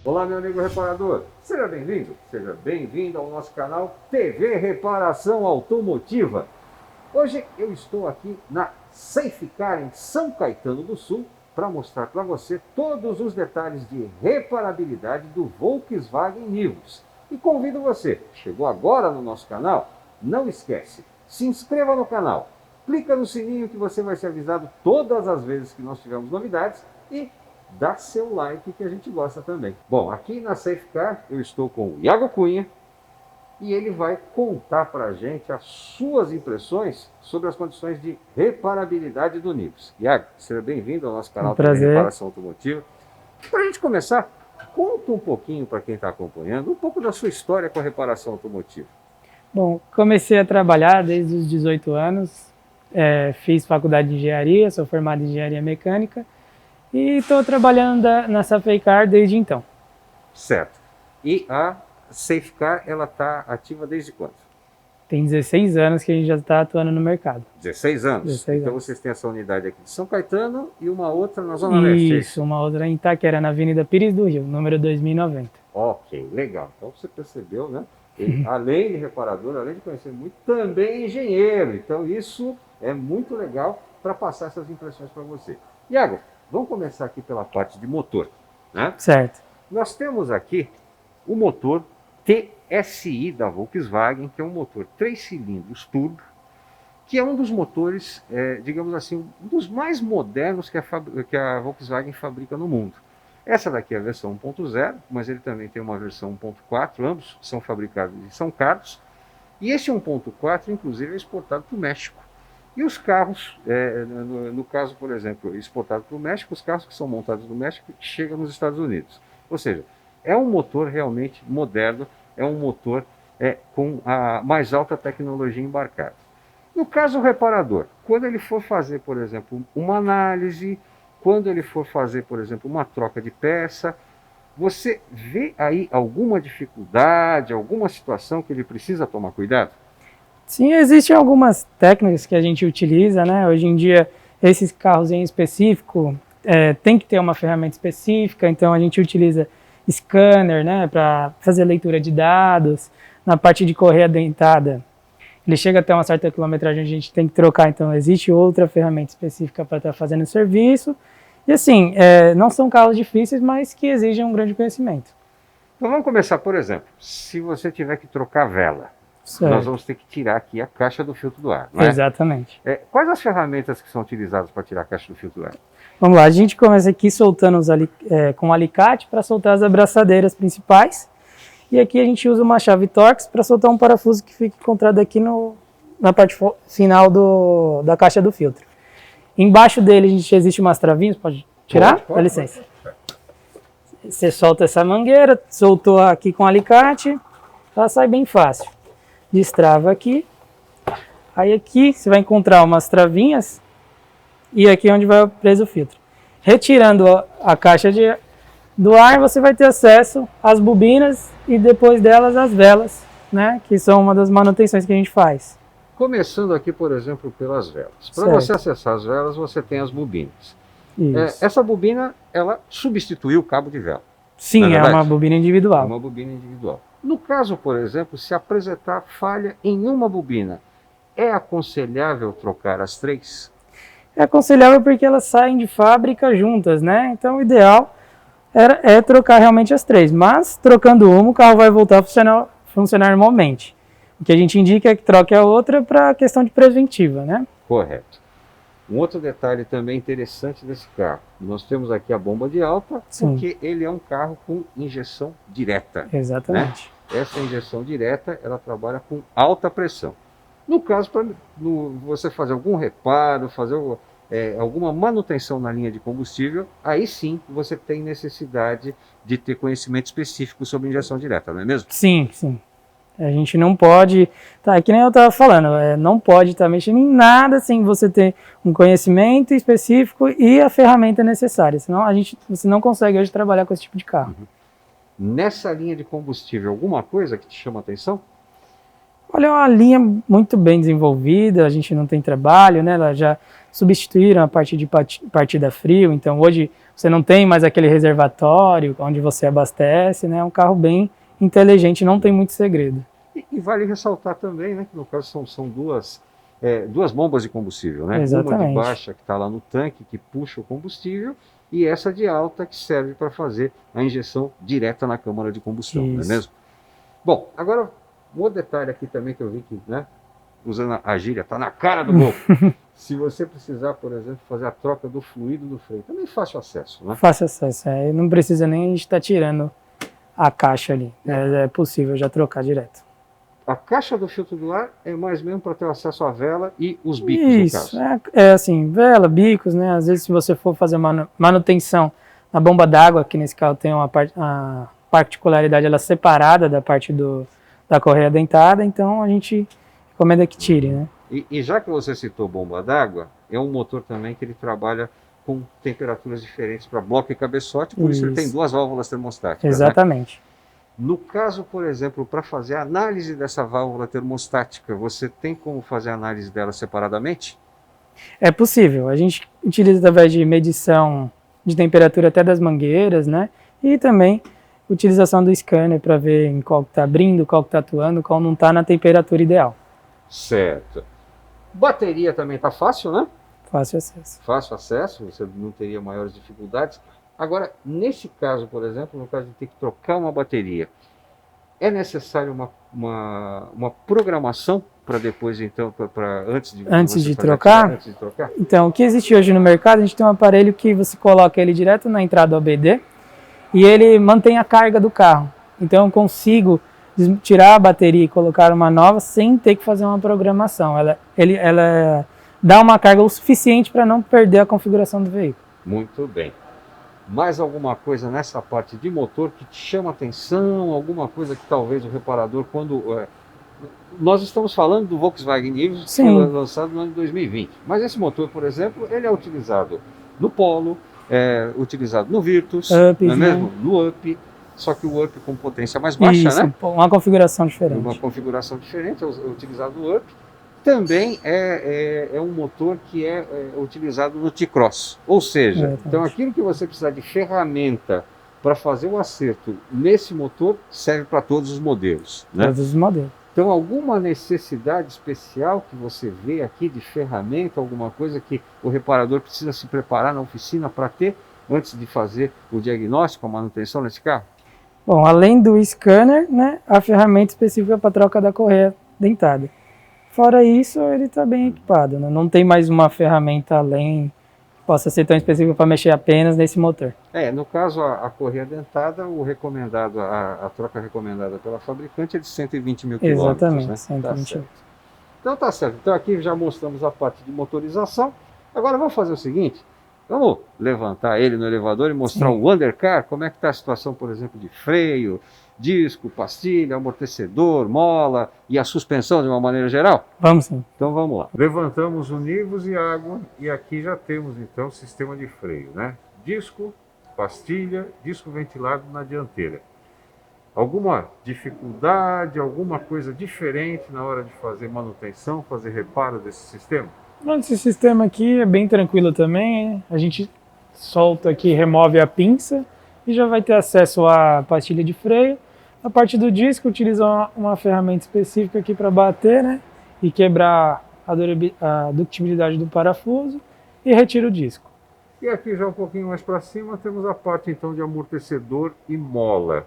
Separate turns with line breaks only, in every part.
Olá, meu amigo reparador, seja bem-vindo ao nosso canal TV Reparação Automotiva. Hoje eu estou aqui na Safecar em São Caetano do Sul para mostrar para você todos os detalhes de reparabilidade do Volkswagen Nivus. E convido você, chegou agora no nosso canal, não esquece, se inscreva no canal, clica no sininho que você vai ser avisado todas as vezes que nós tivermos novidades e dá seu like que a gente gosta também. Bom, aqui na Safecar eu estou com o Iago Cunha e ele vai contar para a gente as suas impressões sobre as condições de reparabilidade do Nivus. Iago, seja bem-vindo ao nosso canal de Reparação Automotiva. Para a gente começar, conta um pouquinho para quem está acompanhando, um pouco da sua história com a reparação automotiva.
Bom, comecei a trabalhar desde os 18 anos, fiz faculdade de engenharia, sou formado em engenharia mecânica, e estou trabalhando na Safecar desde então.
Certo. E a Safecar, ela está ativa desde quando?
Tem 16 anos que a gente já está atuando no mercado.
16 anos?
16
então
anos.
Vocês têm essa unidade aqui de São Caetano e uma outra na Zona Leste?
Isso, uma outra em Itaquera, na Avenida Pires do Rio, número 2090.
Ok, legal. Então você percebeu, né? Ele, além de reparador, além de conhecer muito, também é engenheiro. Então isso é muito legal para passar essas impressões para você. Iago, vamos começar aqui pela parte de motor, né?
Certo.
Nós temos aqui o motor TSI da Volkswagen, que é um motor 3 cilindros turbo, que é um dos motores, digamos assim, um dos mais modernos que a Volkswagen fabrica no mundo. Essa daqui é a versão 1.0, mas ele também tem uma versão 1.4, ambos são fabricados em São Carlos, e esse 1.4, inclusive, é exportado para o México. E os carros, no caso, por exemplo, exportado para o México, os carros que são montados no México chegam nos Estados Unidos. Ou seja, é um motor realmente moderno, é um motor com a mais alta tecnologia embarcada. No caso, o reparador, quando ele for fazer, por exemplo, uma análise, quando ele for fazer, por exemplo, uma troca de peça, você vê aí alguma dificuldade, alguma situação que ele precisa tomar cuidado?
Sim, existem algumas técnicas que a gente utiliza, né? Hoje em dia, esses carros em específico tem que ter uma ferramenta específica, então a gente utiliza scanner, né, para fazer leitura de dados. Na parte de correia dentada, ele chega até uma certa quilometragem, a gente tem que trocar, então existe outra ferramenta específica para estar fazendo o serviço. E assim, não são carros difíceis, mas que exigem um grande conhecimento.
Então vamos começar, por exemplo, se você tiver que trocar vela,
Certo.
Nós vamos ter que tirar aqui a caixa do filtro do ar, não é?
Exatamente.
Quais as ferramentas que são utilizadas para tirar a caixa do filtro do ar?
Vamos lá, a gente começa aqui soltando com um alicate para soltar as abraçadeiras principais. E aqui a gente usa uma chave Torx para soltar um parafuso que fica encontrado aqui na parte final da caixa do filtro. Embaixo dele existe umas travinhas, pode tirar? Dá licença. Você solta essa mangueira, soltou aqui com o alicate, ela sai bem fácil. Destrava aqui, aí aqui você vai encontrar umas travinhas e aqui é onde vai preso o filtro. Retirando a caixa do ar, você vai ter acesso às bobinas e depois delas as velas, né, que são uma das manutenções que a gente faz.
Começando aqui, por exemplo, pelas velas. Para você acessar as velas, você tem as bobinas. Essa bobina, ela substitui o cabo de vela.
Sim, é uma bobina individual.
É uma bobina individual. No caso, por exemplo, se apresentar falha em uma bobina, é aconselhável trocar as 3?
É aconselhável porque elas saem de fábrica juntas, né? Então o ideal é trocar realmente as 3. Mas trocando uma, o carro vai voltar a funcionar normalmente. O que a gente indica é que troque a outra para questão de preventiva, né?
Correto. Um outro detalhe também interessante desse carro, nós temos aqui a bomba de alta, porque ele é um carro com injeção direta.
Exatamente.
Né? Essa injeção direta, ela trabalha com alta pressão. No caso, para você fazer algum reparo, fazer alguma manutenção na linha de combustível, aí sim você tem necessidade de ter conhecimento específico sobre injeção direta, não é mesmo?
Sim, sim. A gente não pode, que nem eu estava falando, não pode estar mexendo em nada sem você ter um conhecimento específico e a ferramenta necessária, senão você não consegue hoje trabalhar com esse tipo de carro.
Nessa linha de combustível, alguma coisa que te chama a atenção?
Olha, é uma linha muito bem desenvolvida, a gente não tem trabalho, né? Elas já substituíram a parte de partida frio, então hoje você não tem mais aquele reservatório onde você abastece, né? É um carro bem inteligente, não tem muito segredo.
E vale ressaltar também, né, que no caso são duas bombas de combustível, né?
Exatamente.
Uma de baixa que está lá no tanque, que puxa o combustível, e essa de alta que serve para fazer a injeção direta na câmara de combustão, não é mesmo? Bom, agora, um outro detalhe aqui também que eu vi que, né, usando a gíria, está na cara do gol. Se você precisar, por exemplo, fazer a troca do fluido do freio, também fácil acesso, né?
Fácil acesso, não precisa nem a gente estar tirando a caixa ali, é possível já trocar direto.
A caixa do filtro do ar é mais mesmo para ter acesso à vela e os bicos,
Isso,
no caso.
Assim, vela, bicos, né? Às vezes se você for fazer manutenção na bomba d'água, que nesse carro tem a particularidade, ela é separada da parte da correia dentada, então a gente recomenda que tire, né?
E já que você citou bomba d'água, é um motor também que ele trabalha com temperaturas diferentes para bloco e cabeçote, por isso ele tem duas válvulas termostáticas.
Exatamente.
Né? No caso, por exemplo, para fazer a análise dessa válvula termostática, você tem como fazer a análise dela separadamente?
É possível. A gente utiliza através de medição de temperatura até das mangueiras, né? E também utilização do scanner para ver em qual está abrindo, qual está atuando, qual não está na temperatura ideal.
Certo. Bateria também está fácil, né?
Fácil acesso.
Fácil acesso, você não teria maiores dificuldades. Agora, nesse caso, por exemplo, no caso de ter que trocar uma bateria, é necessário uma programação para depois, então, antes de trocar?
Então, o que existe hoje no mercado, a gente tem um aparelho que você coloca ele direto na entrada OBD e ele mantém a carga do carro. Então, eu consigo tirar a bateria e colocar uma nova sem ter que fazer uma programação. Ela dá uma carga o suficiente para não perder a configuração do veículo.
Muito bem. Mais alguma coisa nessa parte de motor que te chama atenção? Alguma coisa que talvez o reparador, nós estamos falando do Volkswagen Nivus, que foi lançado no ano de 2020. Mas esse motor, por exemplo, ele é utilizado no Polo, utilizado no Virtus,
Up,
não é mesmo? No Up. Só que o Up com potência mais baixa, né?
Uma configuração diferente.
Uma configuração diferente, é utilizado no Up. Também é um motor que é utilizado no T-Cross. Ou seja, então aquilo que você precisar de ferramenta para fazer o acerto nesse motor serve para todos os modelos. Né?
Todos os modelos.
Então, alguma necessidade especial que você vê aqui de ferramenta, alguma coisa que o reparador precisa se preparar na oficina para ter antes de fazer o diagnóstico, a manutenção nesse carro?
Bom, além do scanner, né, a ferramenta específica para troca da correia dentada. Fora isso, ele está bem equipado, né? Não tem mais uma ferramenta além que possa ser tão específica para mexer apenas nesse motor.
No caso, a correia dentada, a troca recomendada pela fabricante é de 120 mil quilômetros.
Exatamente,
né?
120 mil.
Então tá certo. Então aqui já mostramos a parte de motorização. Agora vamos fazer o seguinte, vamos levantar ele no elevador e mostrar o undercar, como é que está a situação, por exemplo, de freio, disco, pastilha, amortecedor, mola e a suspensão de uma maneira geral?
Vamos sim.
Então vamos lá. Levantamos o Nivus e água e aqui já temos então o sistema de freio, né? Disco, pastilha, disco ventilado na dianteira. Alguma dificuldade, alguma coisa diferente na hora de fazer manutenção, fazer reparo desse sistema?
Esse sistema aqui é bem tranquilo também, hein? A gente solta aqui, remove a pinça e já vai ter acesso à pastilha de freio. A parte do disco utiliza uma ferramenta específica aqui para bater, né? E quebrar a ductibilidade do parafuso e retira o disco.
E aqui já um pouquinho mais para cima temos a parte então de amortecedor e mola.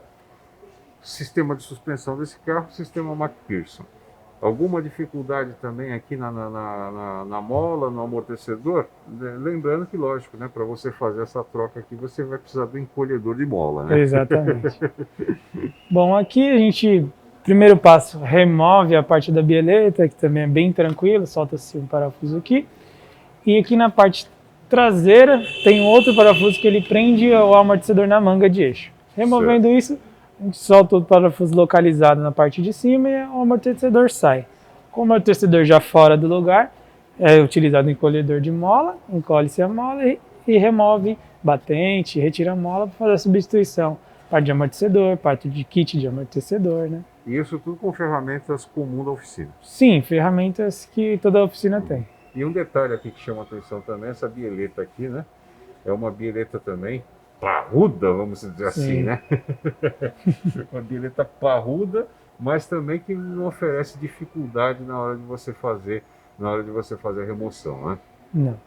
Sistema de suspensão desse carro, sistema McPherson. Alguma dificuldade também aqui na mola, no amortecedor? Lembrando que, lógico, né, para você fazer essa troca aqui, você vai precisar do encolhedor de mola, né?
Exatamente. Bom, aqui a gente, primeiro passo, remove a parte da bieleta, que também é bem tranquilo, solta-se um parafuso aqui. E aqui na parte traseira tem um outro parafuso que ele prende o amortecedor na manga de eixo. Removendo isso, a gente solta o parafuso localizado na parte de cima e o amortecedor sai. Com o amortecedor já fora do lugar, é utilizado o encolhedor de mola, encolhe-se a mola e remove batente, retira a mola para fazer a substituição. Parte de amortecedor, parte de kit de amortecedor, né?
E isso tudo com ferramentas comuns da oficina.
Sim, ferramentas que toda oficina tem.
E um detalhe aqui que chama a atenção também, essa bieleta aqui, né? É uma bieleta também parruda, vamos dizer assim, né? Uma bieleta parruda, mas também que não oferece dificuldade na hora de você fazer, a remoção, né?
Não.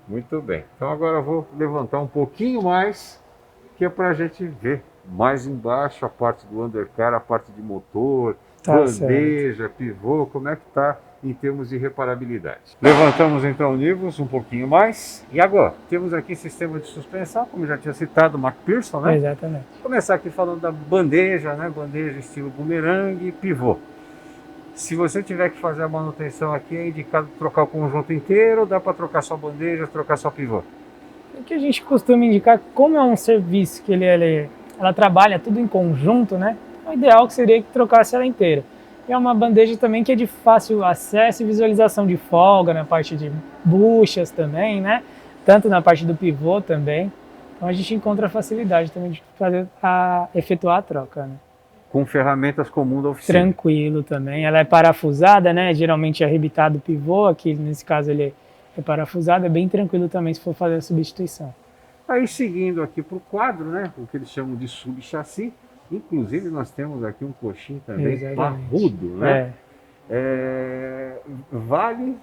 Muito bem. Então agora eu vou levantar um pouquinho mais, que é para a gente ver mais embaixo a parte do undercar, a parte de motor,
Tá
bandeja, pivô, como é que está em termos de reparabilidade. Levantamos então o níveis um pouquinho mais. E agora, temos aqui sistema de suspensão, como já tinha citado, McPherson, né?
Exatamente.
Vou começar aqui falando da bandeja, né? Bandeja estilo bumerangue e pivô. Se você tiver que fazer a manutenção aqui, é indicado trocar o conjunto inteiro ou dá para trocar só bandeja, trocar só pivô?
O que a gente costuma indicar, como é um serviço que ela trabalha tudo em conjunto, né? O ideal seria que trocasse ela inteira. E é uma bandeja também que é de fácil acesso e visualização de folga, na parte de buchas também, né? Tanto na parte do pivô também. Então a gente encontra facilidade também de efetuar a troca, né?
Com ferramentas comuns da oficina.
Tranquilo também. Ela é parafusada, né? Geralmente é arrebitado o pivô, aqui nesse caso ele é parafusado, é bem tranquilo também se for fazer a substituição.
Aí seguindo aqui para o quadro, né? O que eles chamam de subchassi. Inclusive nós temos aqui um coxim também parrudo, né? Vale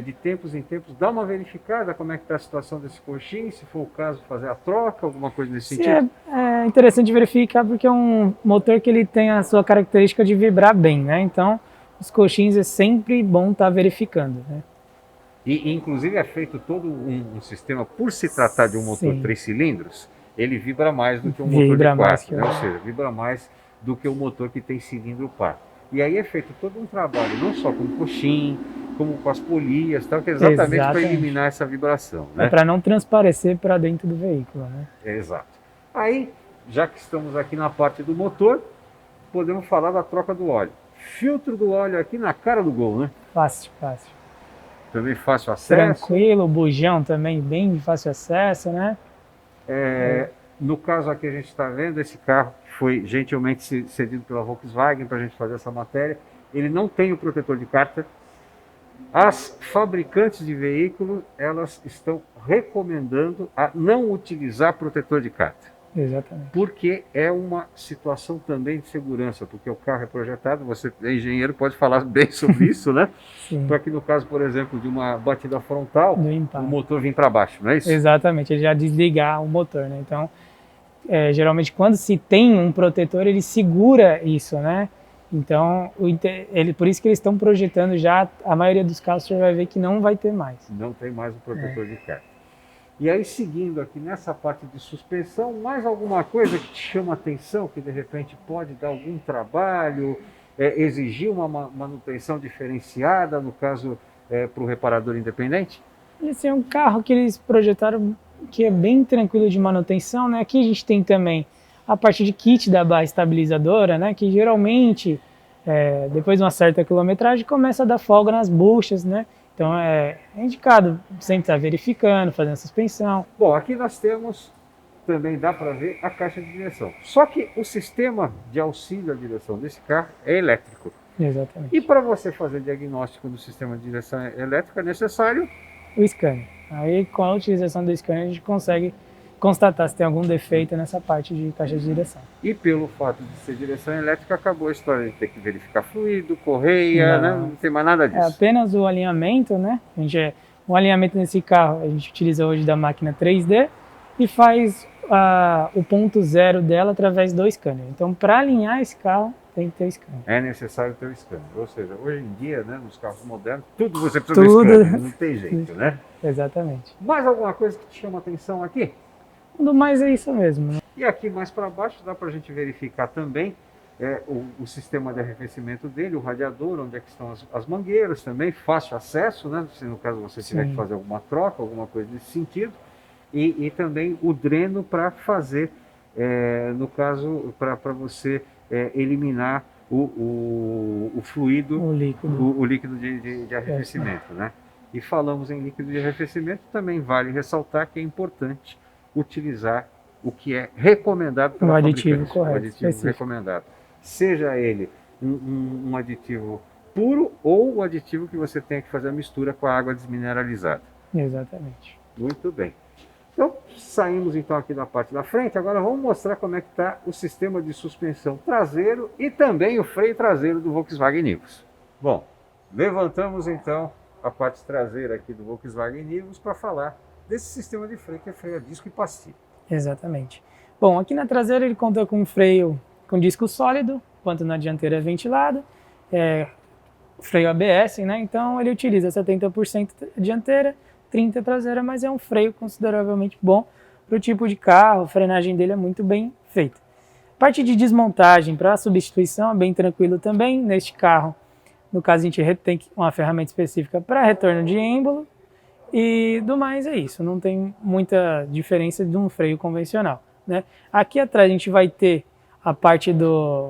de tempos em tempos dar uma verificada como é que está a situação desse coxim, se for o caso fazer a troca, alguma coisa nesse sentido?
É interessante verificar porque é um motor que ele tem a sua característica de vibrar bem, né? Então os coxins é sempre bom estar verificando, né?
E inclusive é feito todo um sistema, por se tratar de um motor 3 cilindros, ele vibra mais do que um motor de 4, né? Ou seja, vibra mais do que o motor que tem cilindro par. E aí é feito todo um trabalho, não só com o coxim, como com as polias, tal, que é exatamente para eliminar essa vibração, né?
É para não transparecer para dentro do veículo, né?
Exato. Aí, já que estamos aqui na parte do motor, podemos falar da troca do óleo. Filtro do óleo aqui na cara do Gol, né?
Fácil, fácil.
Também fácil acesso.
Tranquilo, bujão também bem de fácil acesso, né?
No caso aqui a gente está vendo esse carro que foi gentilmente cedido pela Volkswagen para a gente fazer essa matéria. Ele não tem o protetor de cárter. As fabricantes de veículos, elas estão recomendando a não utilizar protetor de cárter.
Exatamente.
Porque é uma situação também de segurança, porque o carro é projetado, você é engenheiro, pode falar bem sobre isso, né? Para que no caso, por exemplo, de uma batida frontal, o motor vir para baixo, não é isso?
Exatamente, ele já desligar o motor, né? Então, geralmente quando se tem um protetor, ele segura isso, né? Então, por isso que eles estão projetando já, a maioria dos carros você vai ver que não vai ter mais.
Não tem mais o protetor de cárter. E aí, seguindo aqui nessa parte de suspensão, mais alguma coisa que te chama a atenção, que de repente pode dar algum trabalho, exigir uma manutenção diferenciada, no caso, para o reparador independente?
Esse é um carro que eles projetaram que é bem tranquilo de manutenção, né? Aqui a gente tem também a parte de kit da barra estabilizadora, né? Que geralmente, depois de uma certa quilometragem, começa a dar folga nas buchas, né? Então é indicado sempre estar verificando, fazendo a suspensão.
Bom, aqui nós temos, também dá para ver a caixa de direção. Só que o sistema de auxílio à direção desse carro é elétrico.
Exatamente.
E para você fazer diagnóstico do sistema de direção elétrica é necessário
o scanner. Aí com a utilização do scanner a gente consegue constatar se tem algum defeito nessa parte de caixa de direção.
E pelo fato de ser direção elétrica, acabou a história de ter que verificar fluido, correia, né? Não tem mais nada disso.
É apenas o alinhamento, né? O alinhamento nesse carro a gente utiliza hoje da máquina 3D e faz o ponto zero dela através do scanner. Então, para alinhar esse carro, tem que ter o scanner.
É necessário ter o scanner. Ou seja, hoje em dia, né, nos carros modernos, tudo você precisa do scanner, não tem jeito, né?
Exatamente.
Mais alguma coisa que te chama a atenção aqui?
Do mais é isso mesmo, né?
E aqui mais para baixo dá para a gente verificar também o sistema de arrefecimento dele, o radiador, onde é que estão as mangueiras também, fácil acesso, né? Se no caso você tiver que fazer alguma troca, alguma coisa nesse sentido. E também o dreno para fazer, no caso, para você eliminar o fluido, o líquido de arrefecimento, né? E falamos em líquido de arrefecimento, também vale ressaltar que é importante utilizar o que é recomendado pela fabricante, o aditivo recomendado. seja ele um aditivo puro ou o aditivo que você tem que fazer a mistura com a água desmineralizada.
Exatamente.
Muito bem. Então, saímos então aqui da parte da frente, agora vamos mostrar como é que está o sistema de suspensão traseiro e também o freio traseiro do Volkswagen Nivus. Bom, levantamos então a parte traseira aqui do Volkswagen Nivus para falar desse sistema de freio que é freio a disco e pastilha.
Exatamente. Bom, aqui na traseira ele conta com um freio com disco sólido, enquanto na dianteira é ventilado, freio ABS, né? Então ele utiliza 70% dianteira, 30% traseira, mas é um freio consideravelmente bom para o tipo de carro, a frenagem dele é muito bem feita. Parte de desmontagem para substituição é bem tranquilo também. Neste carro, no caso, a gente tem uma ferramenta específica para retorno de êmbolo e do mais é isso, não tem muita diferença de um freio convencional, né? Aqui atrás a gente vai ter a parte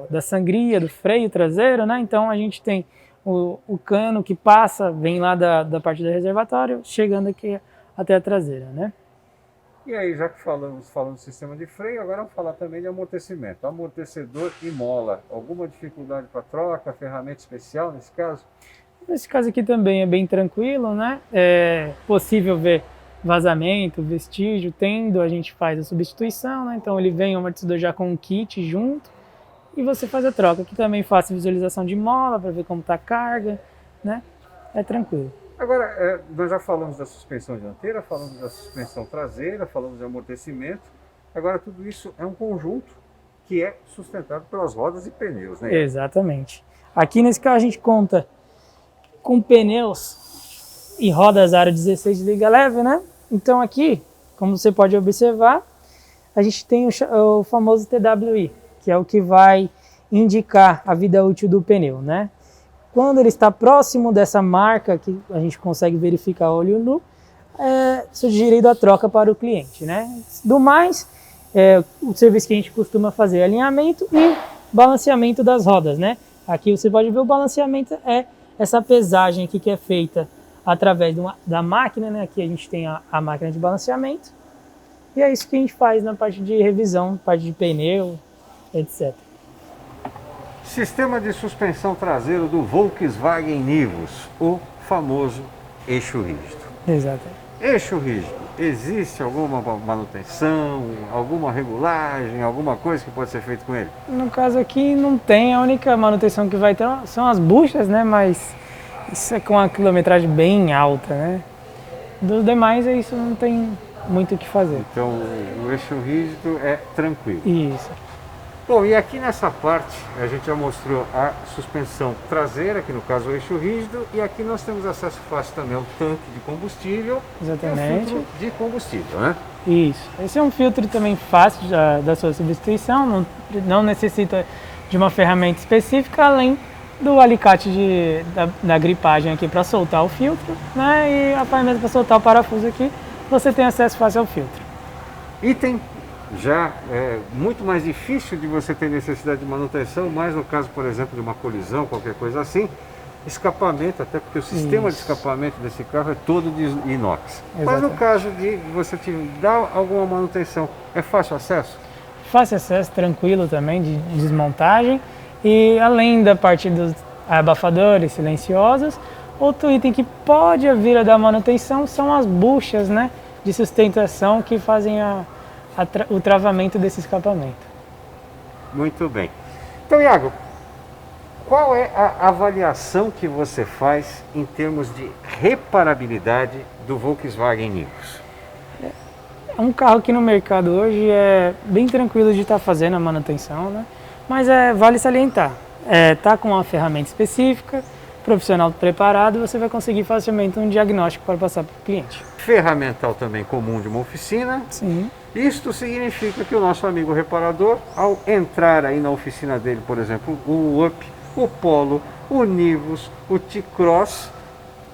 da sangria, do freio traseiro, né? Então a gente tem o cano que passa, vem lá da parte do reservatório, chegando aqui até a traseira, né?
E aí, já que falando do sistema de freio, agora vamos falar também de amortecimento. Amortecedor e mola. Alguma dificuldade para troca? Ferramenta especial nesse caso?
Nesse caso aqui também é bem tranquilo, né? É possível ver vazamento, vestígio, tendo, a gente faz a substituição, né? Então ele vem o amortecedor já com um kit junto e você faz a troca. Aqui também faço visualização de mola para ver como está a carga, né? É tranquilo.
Agora, nós já falamos da suspensão dianteira, falamos da suspensão traseira, falamos de amortecimento. Agora, tudo isso é um conjunto que é sustentado pelas rodas e pneus, né?
Exatamente. Aqui nesse carro a gente conta com pneus e rodas aro 16 de liga leve, né? Então aqui, como você pode observar, a gente tem o famoso TWI, que é o que vai indicar a vida útil do pneu, né? Quando ele está próximo dessa marca, que a gente consegue verificar a olho nu, é sugerido a troca para o cliente, né? Do mais, o serviço que a gente costuma fazer é alinhamento e balanceamento das rodas, né? Aqui você pode ver o balanceamento é essa pesagem aqui que é feita através da máquina, né? Aqui a gente tem a máquina de balanceamento e é isso que a gente faz na parte de revisão, parte de pneu, etc.
Sistema de suspensão traseiro do Volkswagen Nivus, o famoso eixo rígido.
Exato.
Eixo rígido, existe alguma manutenção, alguma regulagem, alguma coisa que pode ser feita com ele?
No caso aqui não tem, a única manutenção que vai ter são as buchas, né? Mas isso é com a quilometragem bem alta, né? Dos demais isso não tem muito o que fazer.
Então o eixo rígido é tranquilo.
Isso.
Bom, e aqui nessa parte a gente já mostrou a suspensão traseira, que no caso é o eixo rígido, e aqui nós temos acesso fácil também ao tanque de combustível.
Exatamente.
E ao filtro de combustível, né?
Isso. Esse é um filtro também fácil da sua substituição, não necessita de uma ferramenta específica, além do alicate da gripagem aqui para soltar o filtro, né? E a ferramenta para soltar o parafuso aqui, você tem acesso fácil ao filtro.
Item já é muito mais difícil de você ter necessidade de manutenção, mas no caso, por exemplo, de uma colisão, qualquer coisa assim, escapamento, até porque o sistema de escapamento desse carro é todo de inox.
Exatamente.
Mas no caso de você dar alguma manutenção, é fácil acesso?
Fácil acesso, tranquilo também, de desmontagem. E além da parte dos abafadores silenciosos, outro item que pode vir a dar manutenção são as buchas, né, de sustentação que fazem o travamento desse escapamento.
Muito bem. Então, Iago, qual é a avaliação que você faz em termos de reparabilidade do Volkswagen Nivus?
É um carro que no mercado hoje é bem tranquilo de estar fazendo a manutenção, né? Mas vale salientar, tá com uma ferramenta específica, profissional preparado, você vai conseguir facilmente um diagnóstico para passar para o cliente.
Ferramental também comum de uma oficina.
Sim.
Isto significa que o nosso amigo reparador, ao entrar aí na oficina dele, por exemplo, o Up, o Polo, o Nivus, o T-Cross,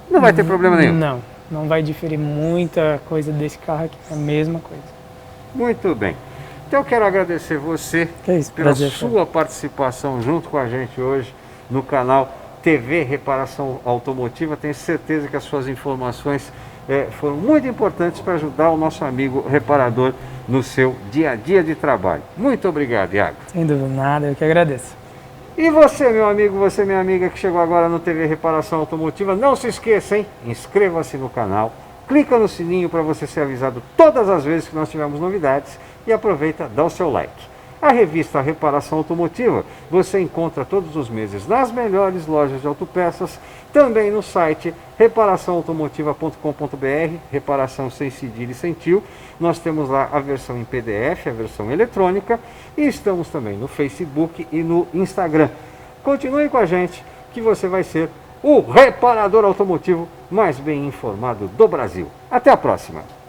não vai ter problema nenhum.
Não vai diferir muita coisa desse carro aqui, é a mesma coisa.
Muito bem. Então eu quero agradecer você pela sua participação junto com a gente hoje no canal TV Reparação Automotiva. Tenho certeza que as suas informações foram muito importantes para ajudar o nosso amigo reparador no seu dia a dia de trabalho. Muito obrigado, Iago.
Sem dúvida, nada, eu que agradeço.
E você, meu amigo, você, minha amiga, que chegou agora no TV Reparação Automotiva, não se esqueça, hein? Inscreva-se no canal, clica no sininho para você ser avisado todas as vezes que nós tivermos novidades e aproveita, dá o seu like. A revista Reparação Automotiva você encontra todos os meses nas melhores lojas de autopeças, também no site reparaçãoautomotiva.com.br, reparação sem cedilha e sem tio. Nós temos lá a versão em PDF, a versão eletrônica, e estamos também no Facebook e no Instagram. Continue com a gente que você vai ser o reparador automotivo mais bem informado do Brasil. Até a próxima!